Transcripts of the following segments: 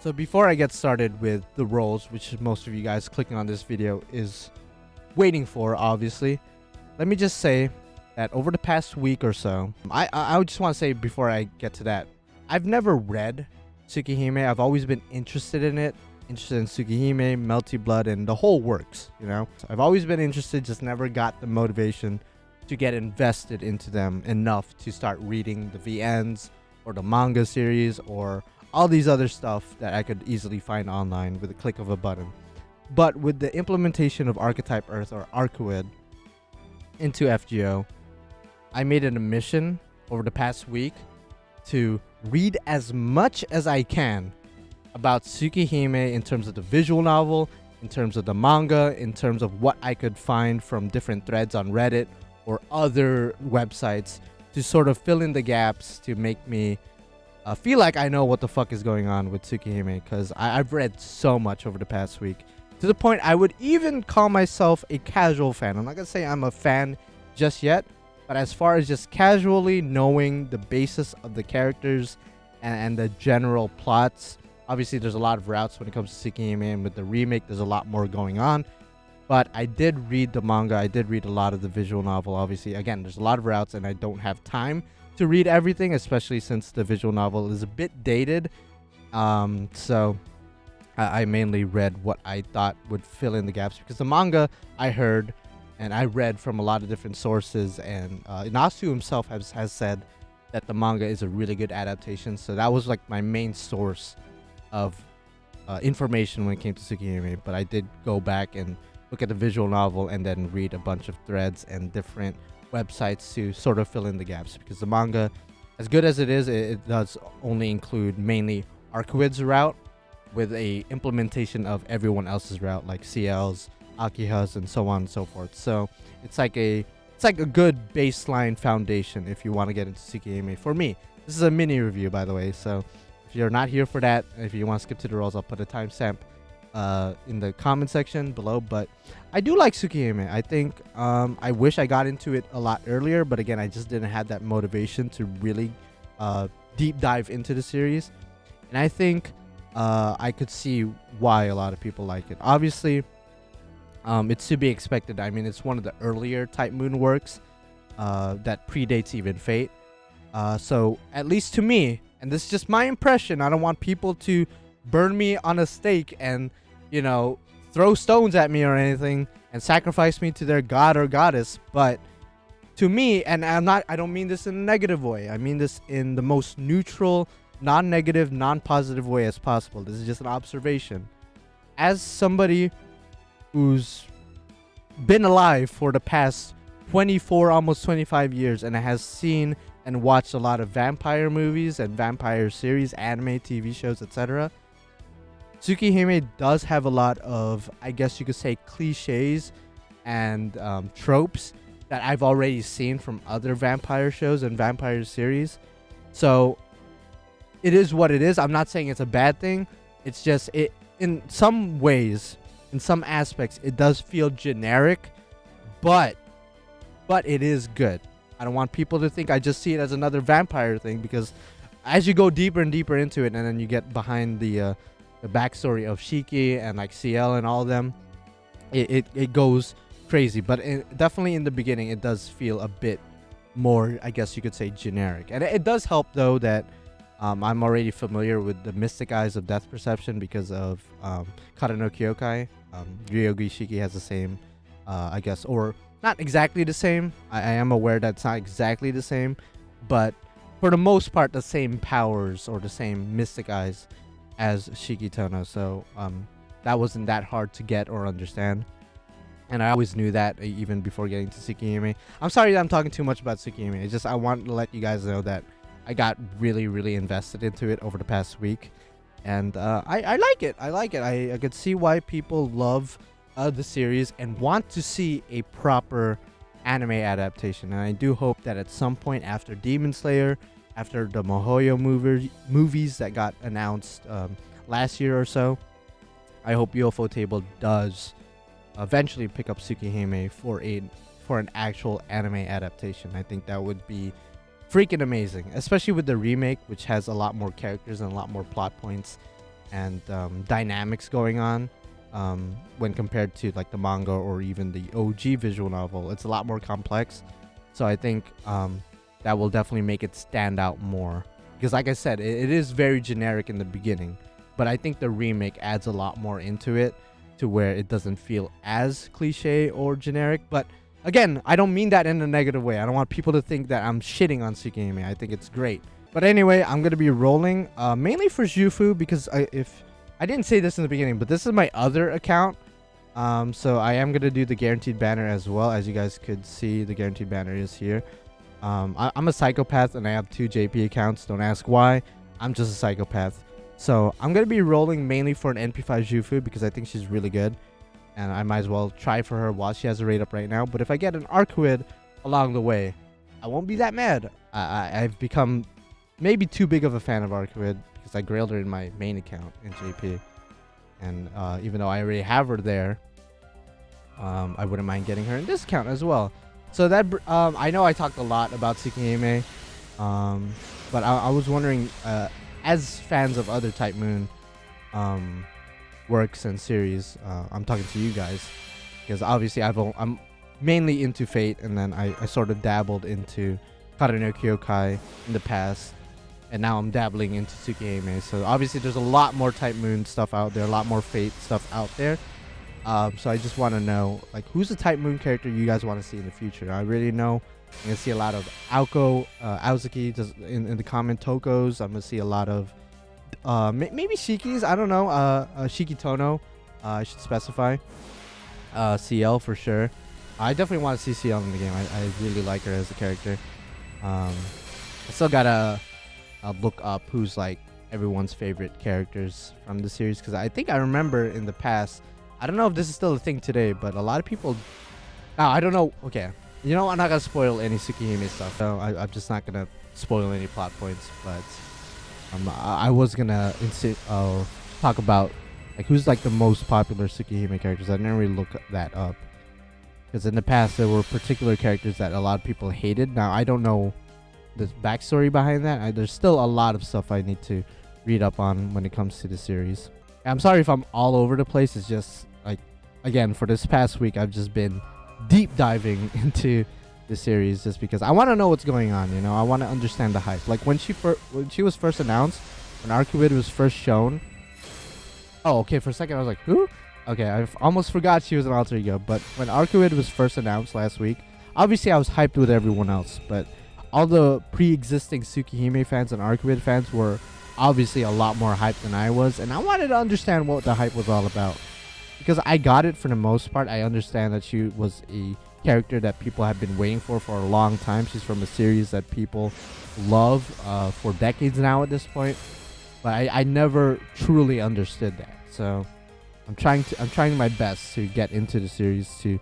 So before I get started with the roles, which most of you guys clicking on this video is waiting for, obviously, let me just say that over the past week or so, I just want to say before I get to that, I've never read Tsukihime. I've always been interested in it, interested in Tsukihime, Melty Blood, and the whole works, you know? So I've always been interested, just never got the motivation to get invested into them enough to start reading the VNs or the manga series or all these other stuff that I could easily find online with a click of a button. But with the implementation of Archetype Earth or Arcuid into FGO, I made it a mission over the past week to read as much as I can about Tsukihime in terms of the visual novel, in terms of the manga, in terms of what I could find from different threads on Reddit or other websites to sort of fill in the gaps to make me feel like I know what the fuck is going on with Tsukihime, because I've read so much over the past week to the point I would even call myself a casual fan. I'm not gonna say I'm a fan just yet, but as far as just casually knowing the basis of the characters and the general plots, obviously there's a lot of routes when it comes to Tsukihime, and with the remake there's a lot more going on. But I did read the manga, I did read a lot of the visual novel. Obviously, again, there's a lot of routes and I don't have time to read everything, especially since the visual novel is a bit dated. So I mainly read what I thought would fill in the gaps, because the manga I heard and I read from a lot of different sources, and Nasu himself has said that the manga is a really good adaptation. So that was like my main source of information when it came to Tsukihime. But I did go back and look at the visual novel and then read a bunch of threads and different websites to sort of fill in the gaps, because the manga, as good as it is, it does only include mainly Arcuid's route with a implementation of everyone else's route, like CL's, Akiha's, and so on and so forth. So it's like a good baseline foundation if you want to get into Tsukihime. For me, this is a mini review, by the way, so if you're not here for that, if you want to skip to the roles, I'll put a timestamp in the comment section below. But I do like Tsukihime. I think I wish I got into it a lot earlier, but again, I just didn't have that motivation to really deep dive into the series. And I think I could see why a lot of people like it. Obviously, it's to be expected. I mean, it's one of the earlier Type Moon works that predates even Fate. So at least to me, and this is just my impression, I don't want people to burn me on a stake and, you know, throw stones at me or anything and sacrifice me to their god or goddess. But to me, and I don't mean this in a negative way, I mean this in the most neutral, non-negative, non-positive way as possible. This is just an observation. As somebody who's been alive for the past 24, almost 25 years, and has seen and watched a lot of vampire movies and vampire series, anime, TV shows, etc., Tsukihime does have a lot of, I guess you could say, cliches and tropes that I've already seen from other vampire shows and vampire series. So it is what it is. I'm not saying it's a bad thing. It's just, it in some ways, in some aspects, it does feel generic, but it is good. I don't want people to think I just see it as another vampire thing, because as you go deeper and deeper into it, and then you get behind the backstory of Shiki and like CL and all of them, it goes crazy. But definitely in the beginning, it does feel a bit more, I guess you could say, generic. And it does help though that I'm already familiar with the Mystic Eyes of Death Perception because of Kara no Kyokai. Ryogi Shiki has the same, I guess, or not exactly the same. I am aware that it's not exactly the same, but for the most part, the same powers or the same Mystic Eyes as Shiki Tono. So that wasn't that hard to get or understand. And I always knew that even before getting to Tsukihime. I'm sorry that I'm talking too much about Tsukihime. It's just I want to let you guys know that I got really, really invested into it over the past week. And I like it. I like it. I could see why people love the series and want to see a proper anime adaptation. And I do hope that at some point after Demon Slayer, after the Mihoyo movies that got announced last year or so, I hope UFO Table does eventually pick up Tsukihime for an actual anime adaptation. I think that would be freaking amazing, especially with the remake, which has a lot more characters and a lot more plot points and dynamics going on when compared to like the manga or even the OG visual novel. It's a lot more complex, so I think that will definitely make it stand out more. Because like I said, it is very generic in the beginning, but I think the remake adds a lot more into it to where it doesn't feel as cliche or generic. But again, I don't mean that in a negative way. I don't want people to think that I'm shitting on Tsukihime. I think it's great. But anyway, I'm going to be rolling mainly for Jufu, because if I didn't say this in the beginning, but this is my other account. So I am going to do the guaranteed banner as well. As you guys could see, the guaranteed banner is here. I'm a psychopath and I have 2 JP accounts. Don't ask why. I'm just a psychopath. So I'm going to be rolling mainly for an NP5 Jufu because I think she's really good. And I might as well try for her while she has a rate up right now. But if I get an Arcuid along the way, I won't be that mad. I've become maybe too big of a fan of Arcuid because I grailed her in my main account in JP. And even though I already have her there, I wouldn't mind getting her in this account as well. So that I know I talked a lot about Tsukihime, but I was wondering, as fans of other Type Moon works and series, I'm talking to you guys, because obviously I'm mainly into Fate, and then I sort of dabbled into Karano Kyokai in the past, and now I'm dabbling into Tsukihime. So obviously there's a lot more Type Moon stuff out there, a lot more Fate stuff out there. So I just want to know, like, who's the Type Moon character you guys want to see in the future? I really know I'm going to see a lot of Aoko, Aozuki just in the comment, Tokos. I'm going to see a lot of maybe Shikis. I don't know. Shiki Tono, I should specify. CL for sure. I definitely want to see CL in the game. I really like her as a character. I still got to look up who's like everyone's favorite characters from the series, because I think I remember in the past, I don't know if this is still a thing today, but a lot of people... I don't know. Okay. You know, I'm not going to spoil any Tsukihime stuff. So I'm just not going to spoil any plot points. But I was going to talk about like who's like the most popular Tsukihime characters. I didn't really look that up, because in the past there were particular characters that a lot of people hated. Now, I don't know the backstory behind that. There's still a lot of stuff I need to read up on when it comes to the series. I'm sorry if I'm all over the place. It's just like, again, for this past week, I've just been deep diving into the series just because I want to know what's going on. You know, I want to understand the hype. Like when she was first announced, when Arcuid was first shown. Oh, okay. For a second, I was like, who? Okay, I almost forgot she was an alter ego. But when Arcuid was first announced last week, obviously I was hyped with everyone else. But all the pre-existing Tsukihime fans and Arcuid fans were obviously a lot more hyped than I was, and I wanted to understand what the hype was all about, because I got it for the most part. I understand that she was a character that people have been waiting for a long time. She's from a series that people love for decades now at this point, but I never truly understood that. So I'm trying my best to get into the series to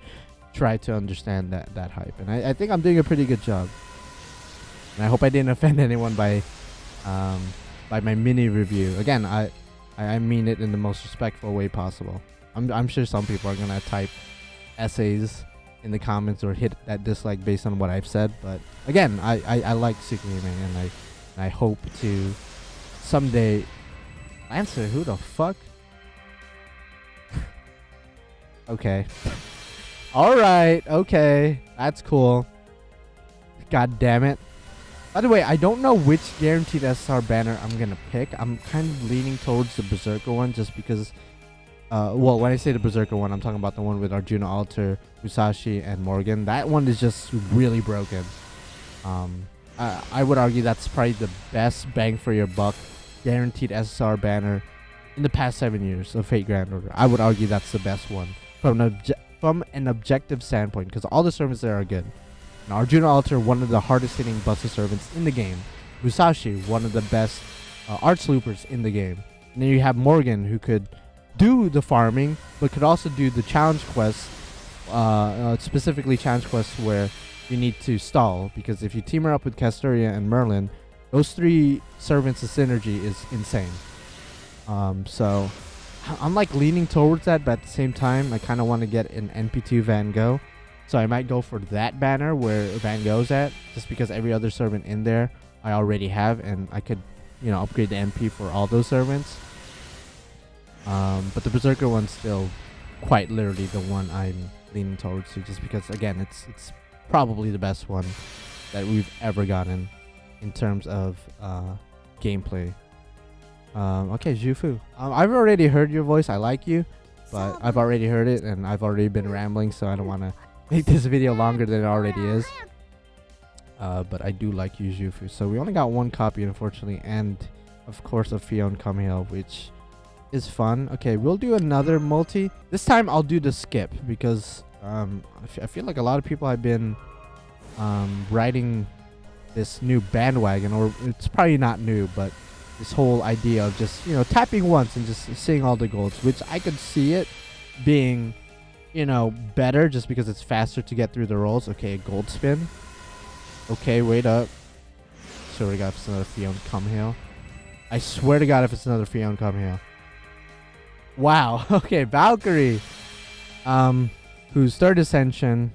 try to understand that hype, and I think I'm doing a pretty good job, and I hope I didn't offend anyone by my mini review. Again, I mean it in the most respectful way possible. I'm sure some people are gonna type essays in the comments or hit that dislike based on what I've said, but again, I like Tsukihime, and I hope to someday answer. Who the fuck? Okay. Alright, okay. That's cool. God damn it. By the way, I don't know which guaranteed SSR banner I'm going to pick. I'm kind of leaning towards the Berserker one just because... well, when I say the Berserker one, I'm talking about the one with Arjuna Alter, Musashi, and Morgan. That one is just really broken. I would argue that's probably the best bang for your buck guaranteed SSR banner in the past 7 years of Fate Grand Order. I would argue that's the best one from an objective standpoint, because all the servants there are good. And Arjuna Alter, one of the hardest hitting Buster servants in the game. Musashi, one of the best arch loopers in the game. And then you have Morgan, who could do the farming, but could also do the challenge quests, specifically challenge quests where you need to stall, because if you team her up with Castoria and Merlin, those 3 servants of synergy is insane. So I'm like leaning towards that, but at the same time I kind of want to get an NP2 Van Gogh, so I might go for that banner where Van Gogh's at, just because every other servant in there I already have, and I could, you know, upgrade the MP for all those servants. But the Berserker one's still quite literally the one I'm leaning towards to, just because again it's probably the best one that we've ever gotten in terms of gameplay. Okay, Jufu. I've already heard your voice. I like you, but I've already heard it and I've already been rambling, so I don't want to make this video longer than it already is. But I do like you, Jufu. So we only got one copy, unfortunately, and of course a Fion Kamihel, which is fun. Okay, we'll do another multi. This time I'll do the skip because I feel like a lot of people have been riding this new bandwagon, or it's probably not new, but this whole idea of just, you know, tapping once and just seeing all the golds, which I could see it being, you know, better just because it's faster to get through the rolls. Okay, gold spin. Okay, wait up. Swear to God, if it's another Fion Kamihel. I swear to God, if it's another Fion Kamihel. Wow. Okay, Valkyrie. Whose third ascension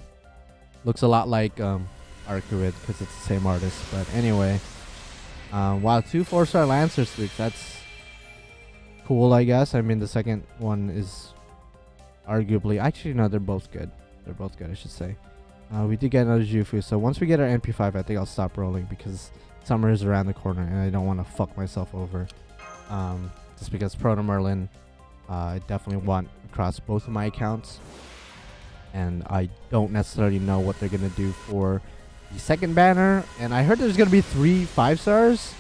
looks a lot like Arcuid because it's the same artist. But anyway, wow, 2 4-star Lancer streaks. That's cool, I guess. I mean, the second one is arguably, actually no, they're both good. They're both good, I should say. We did get another Jufu, so once we get our NP5, I think I'll stop rolling because summer is around the corner and I don't want to fuck myself over. Just because Proto Merlin, I definitely want across both of my accounts, and I don't necessarily know what they're gonna do for the second banner. And I heard there's gonna be 3 5-stars,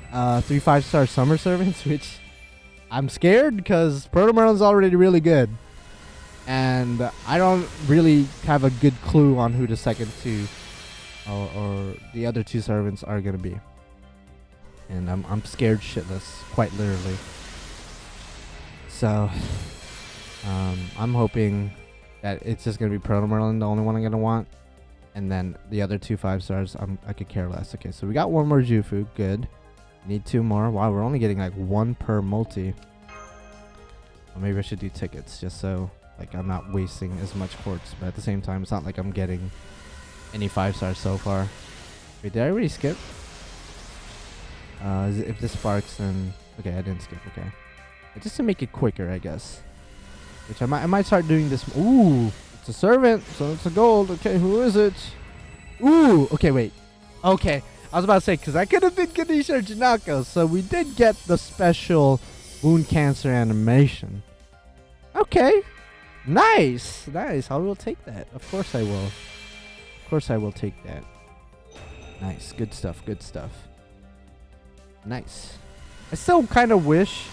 3 5-star summer servants, which I'm scared because Proto Merlin's already really good. And I don't really have a good clue on who the second 2 or the other 2 servants are gonna be, and I'm scared shitless, quite literally. So I'm hoping that it's just gonna be Proto Merlin, the only one I'm gonna want, and then the other 2 5-stars I could care less. Okay, so we got one more Jufu, good. Need 2 more. Wow, we're only getting like 1 per multi. Well, maybe I should do tickets just so like I'm not wasting as much quartz, but at the same time it's not like I'm getting any 5-stars so far. Wait, did I already skip? If this sparks, then okay, I didn't skip. Okay, just to make it quicker, I guess. Which I might start doing this. Ooh, it's a servant, so it's a gold. Okay, who is it? Ooh, okay, wait. Okay, I was about to say, because I could have been Ganesha or Janako, so we did get the special wound cancer animation. Okay. Nice, nice. I will take that. Of course I will. Of course I will take that. Nice, good stuff, good stuff. Nice. I still kind of wish,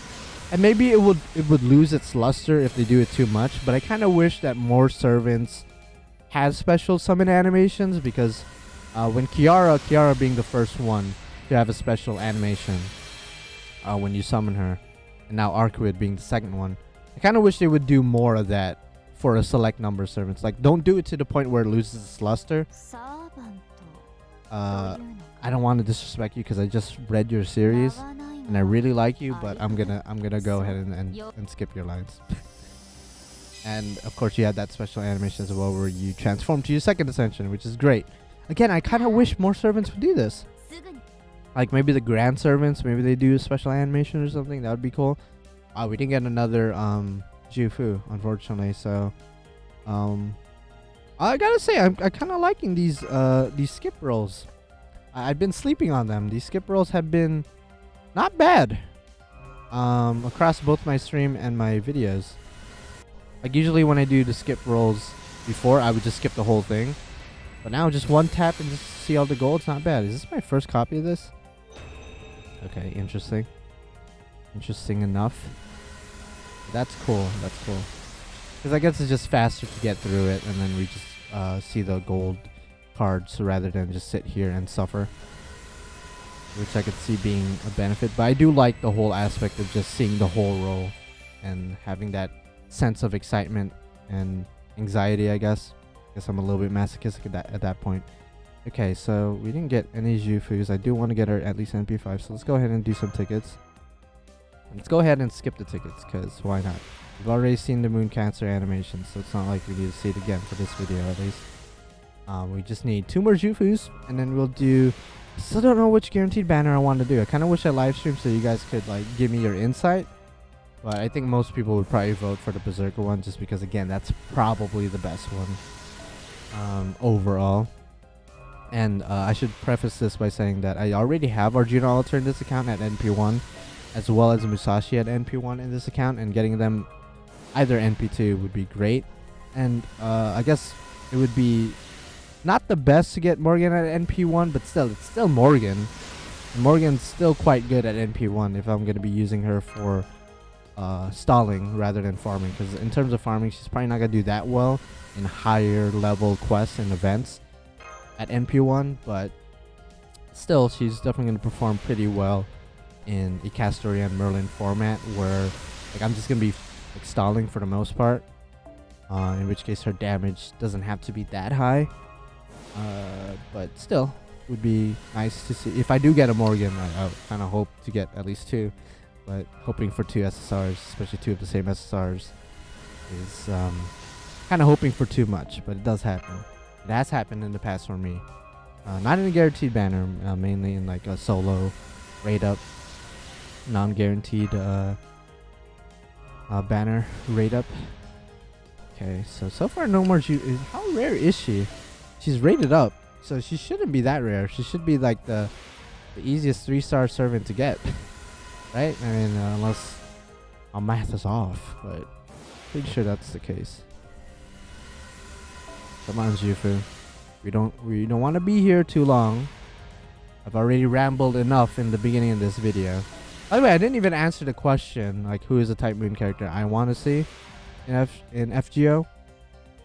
and maybe it would lose its luster if they do it too much, but I kind of wish that more servants have special summon animations, because when Kiara being the first one to have a special animation when you summon her, and now Arcuid being the second one, I kind of wish they would do more of that for a select number of servants. Like, don't do it to the point where it loses its luster. I don't want to disrespect you because I just read your series and I really like you, but I'm gonna go ahead and skip your lines. And of course you had that special animation as well where you transform to your second ascension, which is great. Again, I kind of wish more servants would do this. Like maybe the grand servants, maybe they do a special animation or something. That would be cool. We didn't get another Jufu, unfortunately. So I gotta say, I'm kind of liking these skip rolls. I've been sleeping on them. These skip rolls have been not bad across both my stream and my videos. Like usually when I do the skip rolls before, I would just skip the whole thing. But now just one tap and just see all the gold. It's not bad. Is this my first copy of this? Okay, interesting. Interesting enough. That's cool. That's cool. Because I guess it's just faster to get through it, and then we just see the gold cards rather than just sit here and suffer. Which I could see being a benefit. But I do like the whole aspect of just seeing the whole roll and having that sense of excitement and anxiety, I guess. I guess I'm a little bit masochistic at that point. Okay, so we didn't get any Jufus. I do want to get her at least NP5, so let's go ahead and do some tickets. Let's go ahead and skip the tickets, because why not? We've already seen the Moon Cancer animation, so it's not like we need to see it again for this video at least. We just need 2 more Jufus, and then we'll do... Still don't know which guaranteed banner I want to do. I kind of wish I live streamed so you guys could like give me your insight. But I think most people would probably vote for the Berserker one just because, again, that's probably the best one overall. And I should preface this by saying that I already have Arjuna Alter in this account at NP1, as well as Musashi at NP1 in this account, and getting them either NP2 would be great. And I guess it would be not the best to get Morgan at NP1, but still, it's still Morgan. Morgan's still quite good at NP1 if I'm going to be using her for stalling rather than farming, because in terms of farming, she's probably not going to do that well in higher level quests and events at NP1, but still, she's definitely going to perform pretty well in a Castorian Merlin format where like I'm just going to be like stalling for the most part, in which case her damage doesn't have to be that high, but still would be nice to see. If I do get a Morgan, I kind of hope to get at least 2, but hoping for 2 SSRs, especially 2 of the same SSRs, is kind of hoping for too much, but it does happen. It has happened in the past for me. Not in a guaranteed banner, mainly in like a solo raid up, non-guaranteed banner raid up. Okay, so far no more. How rare is she? She's rated up, so she shouldn't be that rare. She should be like the easiest 3-star servant to get, right? I mean, unless our math is off, but pretty sure that's the case. Come on, Jufu. We don't want to be here too long. I've already rambled enough in the beginning of this video. By the way, I didn't even answer the question, like who is the Type Moon character I want to see in FGO.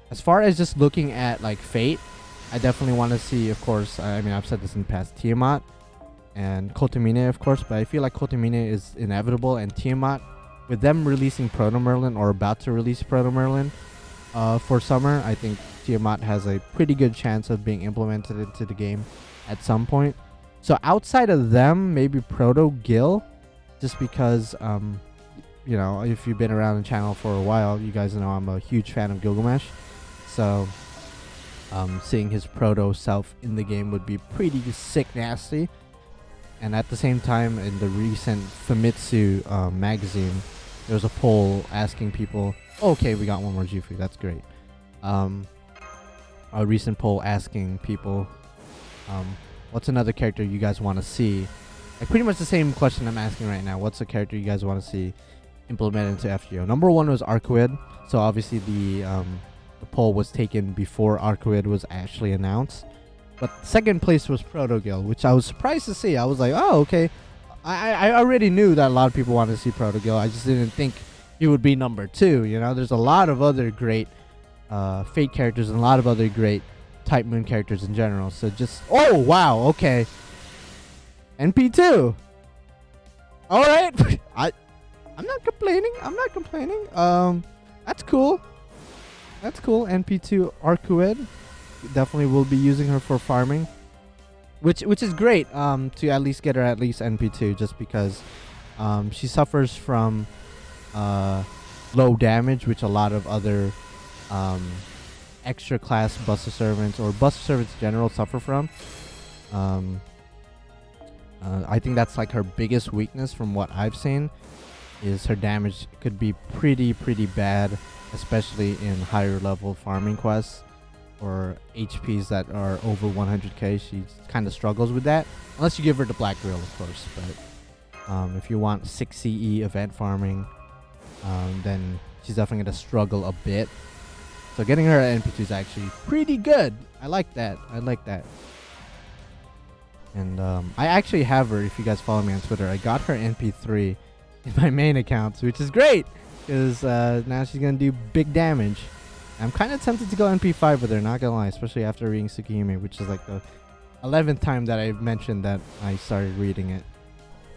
As far as just looking at like Fate, I definitely want to see, of course, I mean, I've said this in the past, Tiamat and Kotomine, of course, but I feel like Kotomine is inevitable, and Tiamat, with them releasing Proto Merlin or about to release Proto Merlin for summer, I think Tiamat has a pretty good chance of being implemented into the game at some point. So outside of them, maybe Proto Gil, just because, you know, if you've been around the channel for a while, you guys know I'm a huge fan of Gilgamesh. So seeing his Proto self in the game would be pretty sick nasty. And at the same time, in the recent Famitsu magazine, there was a poll asking people, okay, we got one more Jufu, that's great. A recent poll asking people, what's another character you guys want to see? Like pretty much the same question I'm asking right now. What's a character you guys want to see implemented into FGO? Number 1 was Arcuid. So obviously the poll was taken before Arcuid was actually announced. But second place was Protogil, which I was surprised to see. I was like, oh, okay. I already knew that a lot of people wanted to see Protogil. I just didn't think he would be number 2. You know, there's a lot of other great Fate characters and a lot of other great Type Moon characters in general. So just, oh, wow, okay. NP2. All right. I'm not complaining. That's cool. That's cool. NP2 Arcuid. Definitely will be using her for farming, which is great to at least get her at least NP2, just because she suffers from low damage, which a lot of other extra class Buster Servants or Buster Servants in general suffer from. I think that's like her biggest weakness from what I've seen, is her damage could be pretty bad, especially in higher level farming quests or HPs that are over 100k. She kind of struggles with that, unless you give her the Black Grill, of course. But if you want 6 CE event farming, then she's definitely going to struggle a bit. So getting her at NP2 is actually pretty good. I like that. And I actually have her, if you guys follow me on Twitter. I got her NP3 in my main accounts, which is great, because now she's going to do big damage. I'm kind of tempted to go NP5 with her, not gonna lie, especially after reading Tsukihime, which is like the 11th time that I mentioned that I started reading it.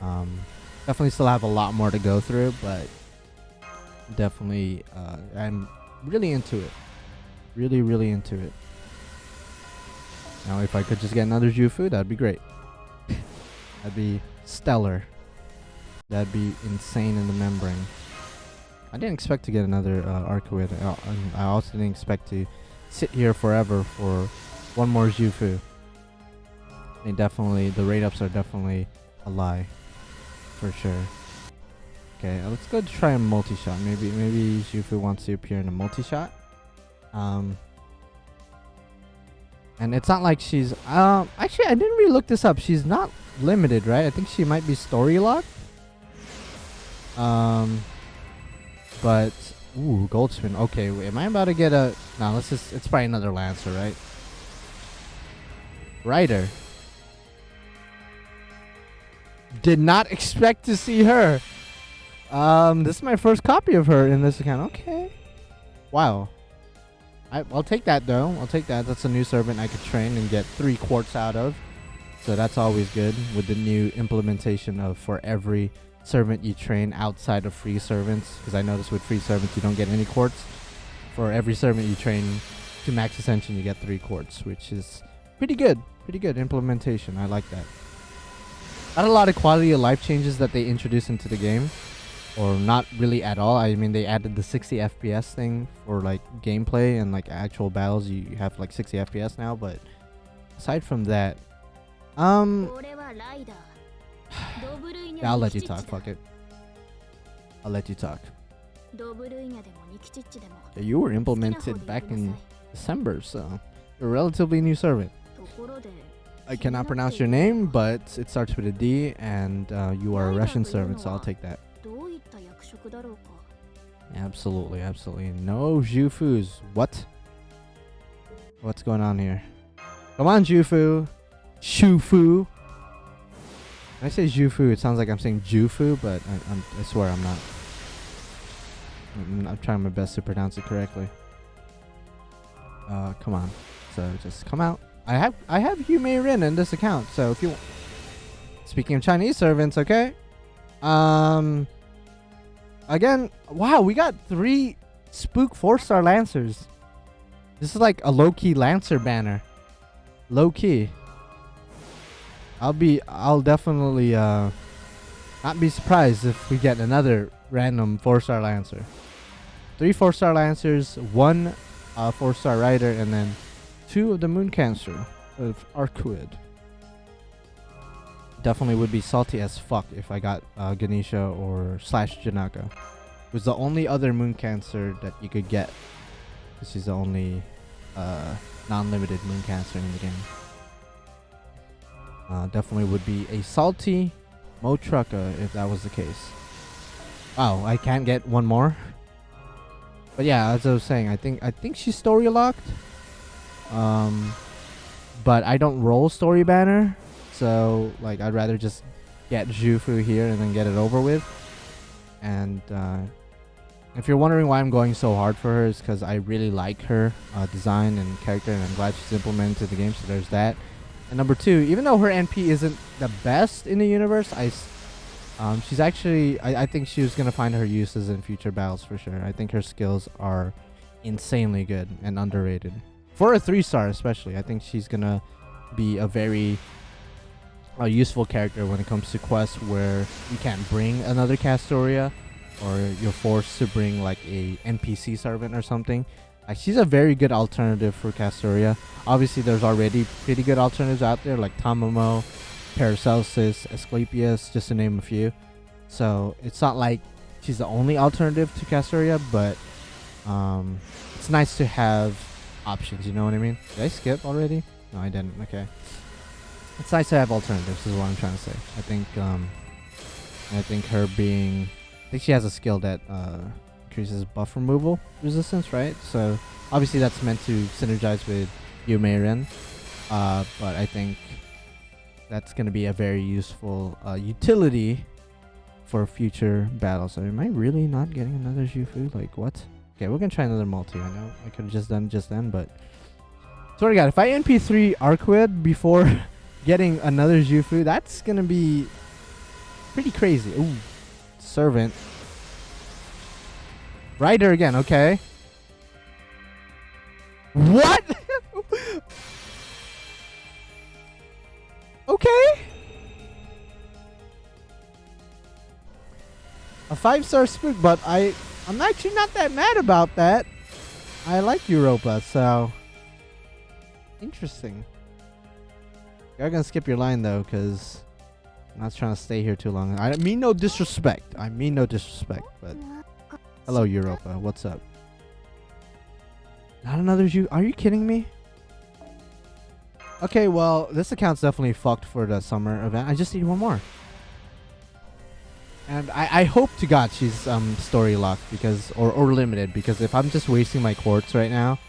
Definitely still have a lot more to go through, but definitely I'm really into it. Really into it. Now if I could just get another Jufu, that'd be great. That'd be stellar. That'd be insane in the membrane. I didn't expect to get another Arcuid. I also didn't expect to sit here forever for one more Jufu. The raid ups are definitely a lie, for sure. Okay, let's go try a multi-shot. Maybe Jufu wants to appear in a multi-shot. And it's not like she's actually I didn't really look this up. She's not limited, right? I think she might be story locked. But ooh, Goldsmith. Okay, wait, am I about to get a no, it's probably another Lancer, right? Rider. Did not expect to see her. This is my first copy of her in this account. Okay. Wow. I'll take that though. I'll take that. That's a new servant I could train and get 3 quartz out of. So that's always good with the new implementation of for every servant you train outside of free servants. Because I noticed with free servants you don't get any quartz. For every servant you train to max ascension you get 3 quartz, which is pretty good. Pretty good implementation. I like that. Not a lot of quality of life changes that they introduced into the game. Or not really at all. I mean, they added the 60 FPS thing for like gameplay and like actual battles. You have like 60 FPS now, but aside from that, yeah, I'll let you talk. Fuck it. I'll let you talk. Yeah, you were implemented back in December, so you're a relatively new servant. I cannot pronounce your name, but it starts with a D, and you are a Russian servant, so I'll take that. Absolutely, absolutely. No Jufus. What? What's going on here? Come on, Jufu. Shufu. When I say Jufu, it sounds like I'm saying Jufu, but I swear I'm not. I'm trying my best to pronounce it correctly. Come on. So just come out. I have Yume Rin in this account, so if you speaking of Chinese servants, okay? Again, wow, we got 3 Spook 4-star Lancers. This is like a low-key Lancer banner. Low-key. I'll definitely not be surprised if we get another random 4-star Lancer. 3 4-star Lancers, 1 4-star Rider, and then 2 of the Moon Cancer of Arcuid. Definitely would be salty as fuck if I got Ganesha or slash Janaka. It was the only other Moon Cancer that you could get. This is the only non-limited Moon Cancer in the game. Definitely would be a salty Motrucka if that was the case. Wow, I can't get one more. But yeah, as I was saying, I think she's story locked. But I don't roll story banner. So, like, I'd rather just get Jufu here and then get it over with. And if you're wondering why I'm going so hard for her, it's because I really like her design and character, and I'm glad she's implemented the game, so there's that. And number 2, even though her NP isn't the best in the universe, she's actually, I think she was going to find her uses in future battles for sure. I think her skills are insanely good and underrated. For a 3-star especially, I think she's going to be a very useful character when it comes to quests where you can't bring another Castoria, or you're forced to bring like a NPC servant or something. Like, she's a very good alternative for Castoria. Obviously there's already pretty good alternatives out there like Tamamo, Paracelsus, Asclepius, just to name a few. So it's not like she's the only alternative to Castoria, but it's nice to have options, you know what I mean? Did I skip already? No, I didn't. Okay. It's nice to have alternatives, is what I'm trying to say. I think her being, I think she has a skill that increases buff removal resistance, right? So obviously that's meant to synergize with Yume Rin, but I think that's gonna be a very useful utility for future battles. So am I really not getting another Jufu? Like, what? Okay, we're gonna try another multi. I know I could have just done just then, but swear to God, if I NP3 Arcuid before getting another Jufu, that's gonna be pretty crazy. Ooh, servant. Rider again, okay. What? Okay. A 5-star spook, but I'm actually not that mad about that. I like Europa, so interesting. You're gonna skip your line though, because I'm not trying to stay here too long. I mean no disrespect. I mean no disrespect, but hello Europa. What's up? Not another you? Are you kidding me? Okay, well, this account's definitely fucked for the summer event. I just need one more. And I hope to God she's story locked because or limited, because if I'm just wasting my quartz right now,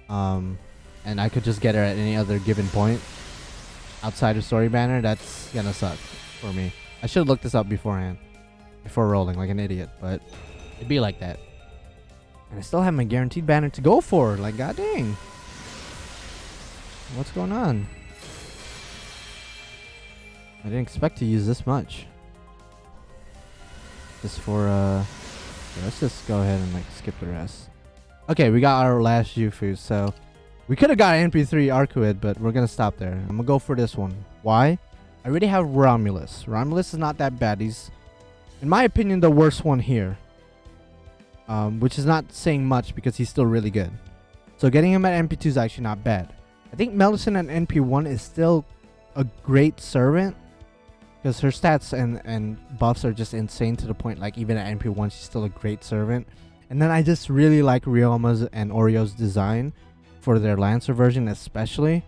and I could just get her at any other given point outside of story banner, that's gonna suck for me. I should have looked this up beforehand, before rolling like an idiot, but it'd be like that. And I still have my guaranteed banner to go for. Like, god dang. What's going on? I didn't expect to use this much. Just for, yeah, let's just go ahead and, like, skip the rest. Okay, we got our last Yufu, so we could have got NP3 Arcuid, but we're gonna stop there. I'm gonna go for this one. Why? I already have Romulus. Romulus is not that bad. He's, in my opinion, the worst one here. Which is not saying much because he's still really good. So getting him at NP2 is actually not bad. I think Melisyn at NP1 is still a great servant because her stats and buffs are just insane to the point, like, even at NP1 she's still a great servant. And then I just really like Ryoma's and Oreo's design for their Lancer version especially.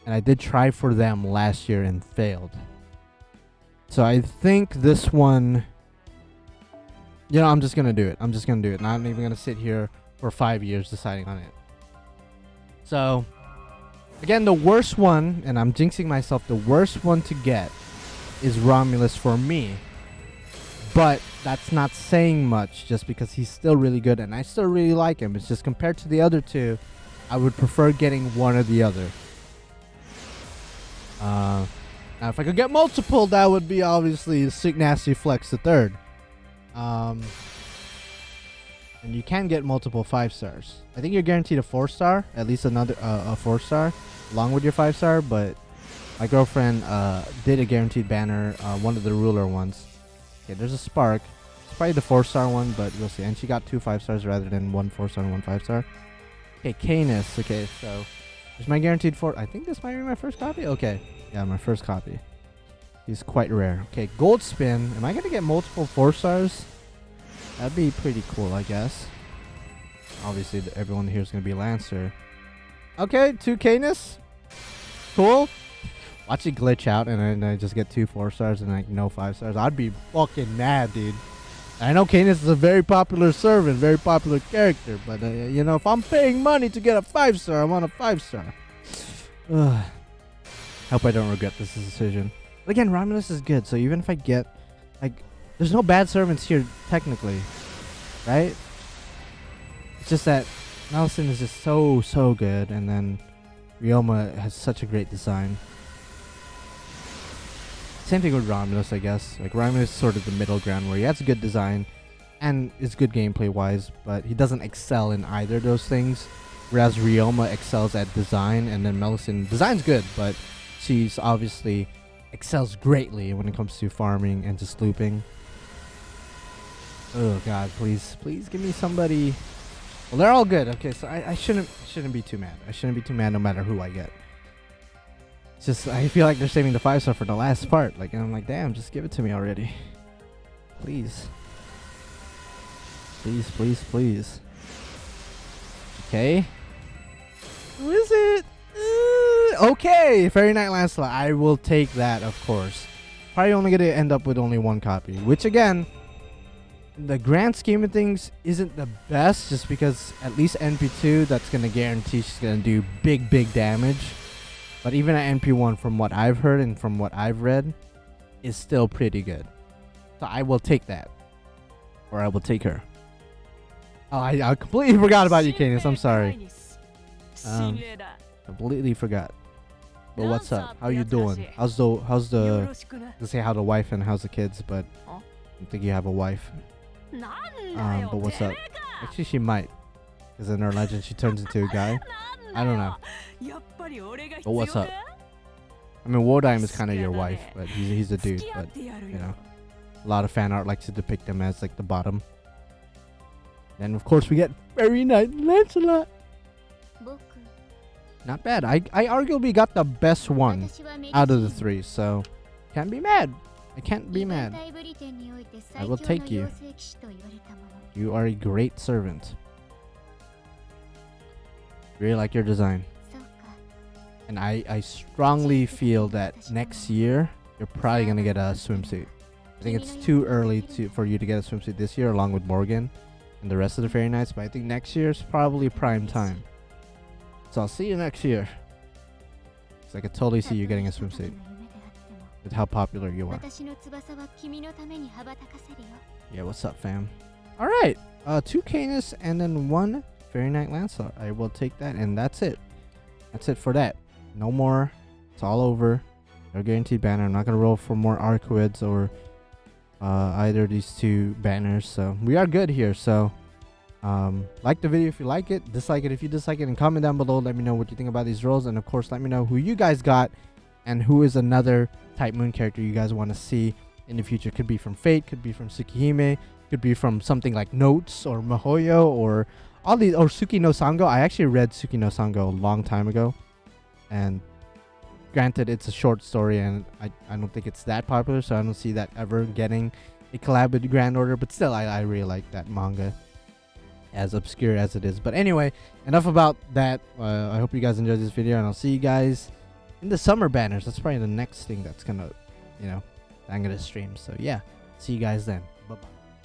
And I did try for them last year and failed. So I think this one, you know, I'm just gonna do it. I'm just gonna do it. Not even gonna sit here for 5 years deciding on it. So, again, the worst one, and I'm jinxing myself, the worst one to get is Romulus for me. But that's not saying much just because he's still really good and I still really like him. It's just compared to the other two, I would prefer getting one or the other. Now, if I could get multiple, that would be obviously Sick Nasty Flex the third. And you can get multiple 5-stars. I think you're guaranteed a 4-star, at least another a 4-star, along with your 5-star. But my girlfriend did a guaranteed banner, one of the ruler ones. Okay, there's a Spark. It's probably the 4-star one, but we'll see. And she got 2 5-stars rather than 1 4-star and 1 5-star. Okay, Canis. Okay, so there's my guaranteed 4. I think this might be my first copy. Okay, yeah, my first copy. He's quite rare. Okay, Gold Spin. Am I gonna get multiple 4-stars? That'd be pretty cool, I guess. Obviously, everyone here is gonna be Lancer. Okay, 2 Canis. Cool. Watch it glitch out and then I just get 2 4-stars and like no 5-stars. I'd be fucking mad, dude. I know Canis is a very popular servant, very popular character, but you know, if I'm paying money to get a 5-star, I want a 5-star. Hope I don't regret this decision. But again, Romulus is good, so even if I get, like, there's no bad servants here technically, right? It's just that Melisyn is just so good, and then Ryoma has such a great design. Same thing with Romulus, I guess. Like, Romulus is sort of the middle ground where he has a good design and is good gameplay wise, but he doesn't excel in either of those things. Whereas Ryoma excels at design, and then Melisyn, design's good, but she's obviously excels greatly when it comes to farming and just looping. Oh god, please give me somebody. Well, they're all good. Okay, so I shouldn't be too mad. I shouldn't be too mad no matter who I get. It's just, I feel like they're saving the 5-star for the last part. Like, and I'm like, damn, just give it to me already. Please. Please. Okay. Who is it? Okay, Fairy Knight Lancelot. I will take that, of course. Probably only going to end up with only 1 copy. Which, again, in the grand scheme of things, isn't the best. Just because at least NP2, that's going to guarantee she's going to do big damage. But even at NP1, from what I've heard and from what I've read, is still pretty good. So I will take that. Or I will take her. Oh, I completely forgot about you, Canis. I'm sorry. Completely forgot. But what's up? How you doing? How's the let's say how the wife and how's the kids, but I don't think you have a wife. But what's up? Actually, she might. Because in her legend, she turns into a guy. I don't know. But what's up? I mean, Wodime is kind of your wife, but he's a dude. But, you know, a lot of fan art likes to depict him as, like, the bottom. Then, of course, we get Fairy Knight Lancelot. Not bad. I arguably got the best one out of the 3, so Can't be mad. I can't be mad. I will take you. You are a great servant. Really like your design. And I strongly feel that next year you're probably gonna get a swimsuit. I think it's too early for you to get a swimsuit this year along with Morgan and the rest of the Fairy Knights, but I think next year is probably prime time. So I'll see you next year. So I could totally see you getting a swimsuit with how popular you are. Yeah, what's up, fam? Alright, 2 Canis and then 1 Fairy Knight Lancelot. I will take that, and that's it. That's it for that. No more. It's all over. No guaranteed banner. I'm not gonna roll for more Arcoids or either of these 2 banners. So we are good here. So like the video if you like it, dislike it if you dislike it, and comment down below. Let me know what you think about these rolls, and of course let me know who you guys got and who is another Type Moon character you guys want to see in the future. Could be from Fate, could be from Tsukihime, could be from something like Notes or Mihoyo or all these, or Suki no Sango. I actually read Suki no Sango a long time ago, and granted it's a short story and I don't think it's that popular, so I don't see that ever getting a collab with Grand Order, but still I really like that manga, as obscure as it is. But anyway, enough about that. I hope you guys enjoyed this video, and I'll see you guys in the summer banners. That's probably the next thing that's gonna, I'm gonna stream. So yeah, see you guys then. Bye bye.